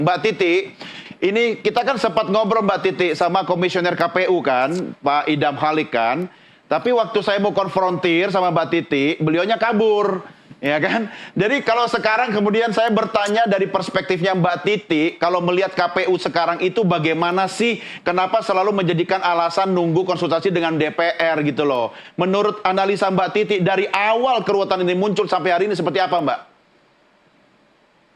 Mbak Titi, ini kita kan sempat ngobrol Mbak Titi sama komisioner KPU kan, Pak Idam Halik kan. Tapi waktu saya mau konfrontir sama Mbak Titi, beliaunya kabur. Ya kan? Jadi kalau sekarang kemudian saya bertanya dari perspektifnya Mbak Titi, kalau melihat KPU sekarang itu bagaimana sih? Kenapa selalu menjadikan alasan nunggu konsultasi dengan DPR gitu loh? Menurut analisa Mbak Titi, dari awal keruwetan ini muncul sampai hari ini seperti apa Mbak?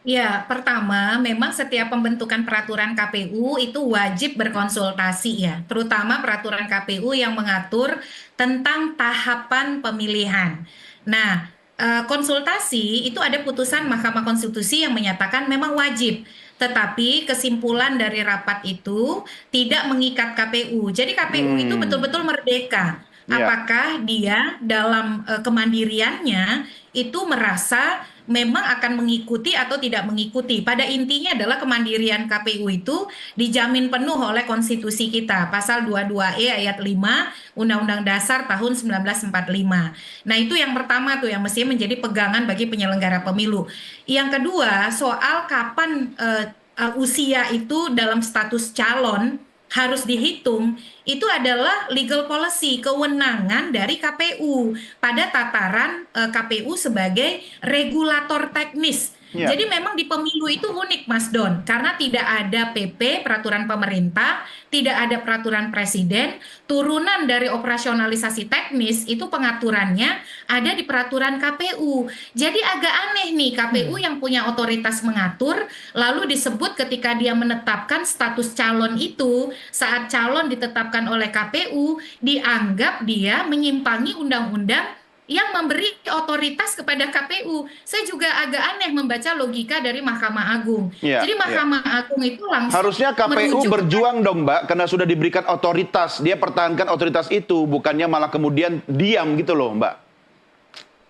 Ya, pertama, memang setiap pembentukan peraturan KPU itu wajib berkonsultasi ya, terutama peraturan KPU yang mengatur tentang tahapan pemilihan. Nah, konsultasi itu ada putusan Mahkamah Konstitusi yang menyatakan memang wajib, tetapi kesimpulan dari rapat itu tidak mengikat KPU. Jadi KPU itu Hmm, betul-betul merdeka. ya. Apakah dia dalam kemandiriannya itu merasa memang akan mengikuti atau tidak mengikuti. Pada intinya adalah kemandirian KPU itu dijamin penuh oleh konstitusi kita, pasal 22E ayat 5 Undang-Undang Dasar tahun 1945. Nah, itu yang pertama tuh yang mestinya menjadi pegangan bagi penyelenggara pemilu. Yang kedua, soal kapan usia itu dalam status calon harus dihitung, itu adalah legal policy, kewenangan dari KPU pada tataran KPU sebagai regulator teknis. Ya. Jadi memang di pemilu itu unik, Mas Don, karena tidak ada PP, peraturan pemerintah, tidak ada peraturan presiden, turunan dari operasionalisasi teknis itu pengaturannya ada di peraturan KPU. Jadi agak aneh nih, KPU yang punya otoritas mengatur, lalu disebut ketika dia menetapkan status calon itu, saat calon ditetapkan oleh KPU, dianggap dia menyimpangi undang-undang yang memberi otoritas kepada KPU. Saya juga agak aneh membaca logika dari Mahkamah Agung. Ya, Jadi ya. Mahkamah Agung itu langsung Harusnya KPU merujuk kepada. berjuang dong Mbak, karena sudah diberikan otoritas. Dia pertahankan otoritas itu, bukannya malah kemudian diam gitu loh Mbak.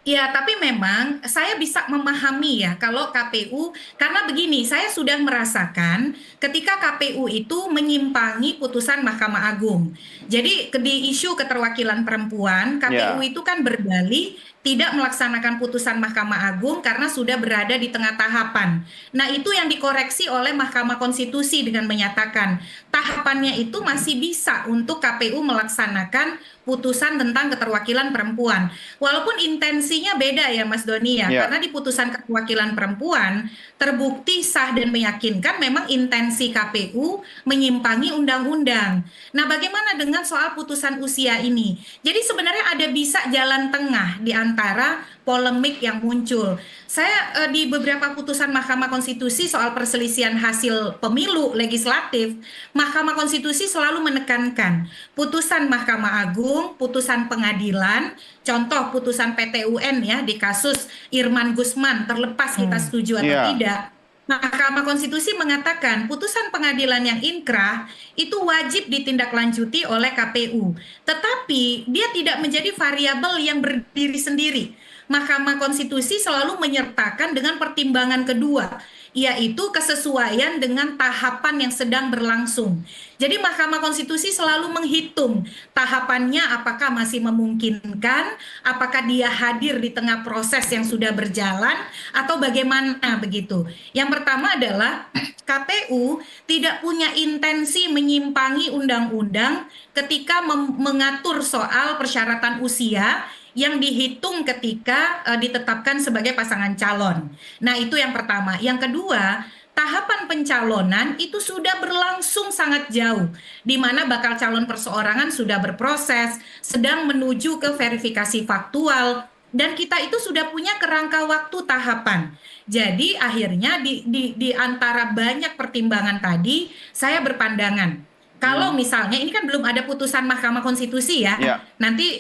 Ya, tapi memang saya bisa memahami ya kalau KPU, karena begini, saya sudah merasakan ketika KPU itu menyimpangi putusan Mahkamah Agung. Jadi di isu keterwakilan perempuan, KPU Ya. itu kan berdalih tidak melaksanakan putusan Mahkamah Agung karena sudah berada di tengah tahapan. Nah, itu yang dikoreksi oleh Mahkamah Konstitusi dengan menyatakan tahapannya itu masih bisa untuk KPU melaksanakan putusan tentang keterwakilan perempuan. Walaupun intensinya beda ya Mas Doni ya, Ya. karena di putusan keterwakilan perempuan terbukti sah dan meyakinkan memang intensi KPU menyimpangi undang-undang. Nah, bagaimana dengan soal putusan usia ini? Jadi sebenarnya ada bisa jalan tengah di antara polemik yang muncul. Saya di beberapa putusan Mahkamah Konstitusi soal perselisihan hasil pemilu legislatif, Mahkamah Konstitusi selalu menekankan putusan Mahkamah Agung, putusan pengadilan, contoh putusan PT UN ya di kasus Irman Gusman, terlepas kita setuju atau Ya. tidak. Mahkamah Konstitusi mengatakan putusan pengadilan yang inkrah itu wajib ditindaklanjuti oleh KPU, tetapi dia tidak menjadi variabel yang berdiri sendiri. Mahkamah Konstitusi selalu menyertakan dengan pertimbangan kedua, yaitu kesesuaian dengan tahapan yang sedang berlangsung. Jadi Mahkamah Konstitusi selalu menghitung tahapannya apakah masih memungkinkan, apakah dia hadir di tengah proses yang sudah berjalan, atau bagaimana begitu. Yang pertama adalah KPU tidak punya intensi menyimpangi undang-undang ketika mengatur soal persyaratan usia yang dihitung ketika ditetapkan sebagai pasangan calon. Nah, itu yang pertama. Yang kedua, tahapan pencalonan itu sudah berlangsung sangat jauh, di mana bakal calon perseorangan sudah berproses, sedang menuju ke verifikasi faktual, dan kita itu sudah punya kerangka waktu tahapan. Jadi akhirnya di antara banyak pertimbangan tadi, saya berpandangan kalau Hmm. misalnya ini kan belum ada putusan Mahkamah Konstitusi ya, Ya. nanti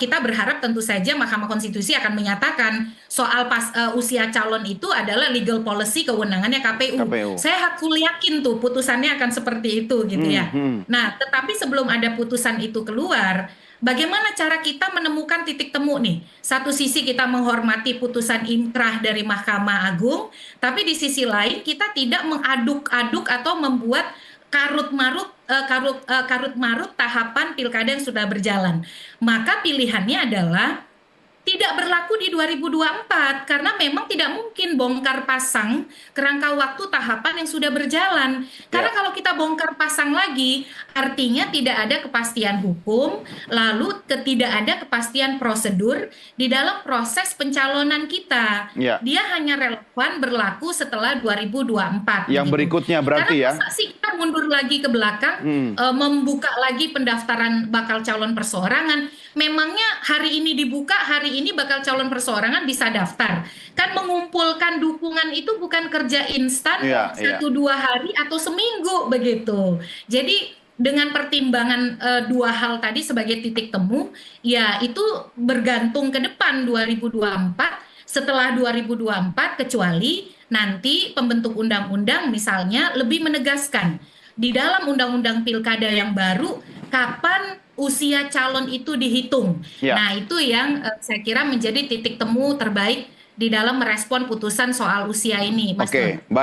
kita berharap tentu saja Mahkamah Konstitusi akan menyatakan soal usia calon itu adalah legal policy kewenangannya KPU. KPU. Saya hakul yakin tuh putusannya akan seperti itu gitu Hmm. ya. Hmm. Nah, tetapi sebelum ada putusan itu keluar, bagaimana cara kita menemukan titik temu nih? Satu sisi kita menghormati putusan inkrah dari Mahkamah Agung, tapi di sisi lain kita tidak mengaduk-aduk atau membuat karut marut tahapan pilkada yang sudah berjalan. Maka pilihannya adalah tidak berlaku di 2024 karena memang tidak mungkin bongkar pasang kerangka waktu tahapan yang sudah berjalan. Karena Ya. kalau kita bongkar pasang lagi, artinya tidak ada kepastian hukum, lalu tidak ada kepastian prosedur di dalam proses pencalonan kita. Ya. Dia hanya relevan berlaku setelah 2024. Yang begitu. berikutnya berarti Karena ya. masa sih kita mundur lagi ke belakang, membuka lagi pendaftaran bakal calon perseorangan. Memangnya hari ini dibuka, hari ini bakal calon perseorangan bisa daftar. Kan mengumpulkan dukungan itu bukan kerja instan Iya, iya. 1-2 hari atau seminggu begitu. Jadi dengan pertimbangan dua hal tadi sebagai titik temu, ya itu bergantung ke depan 2024. Setelah 2024 kecuali nanti pembentuk undang-undang misalnya lebih menegaskan di dalam undang-undang pilkada yang baru kapan usia calon itu dihitung. Ya. Nah, itu yang saya kira menjadi titik temu terbaik di dalam merespon putusan soal usia ini, Mas Don. Oke, baik.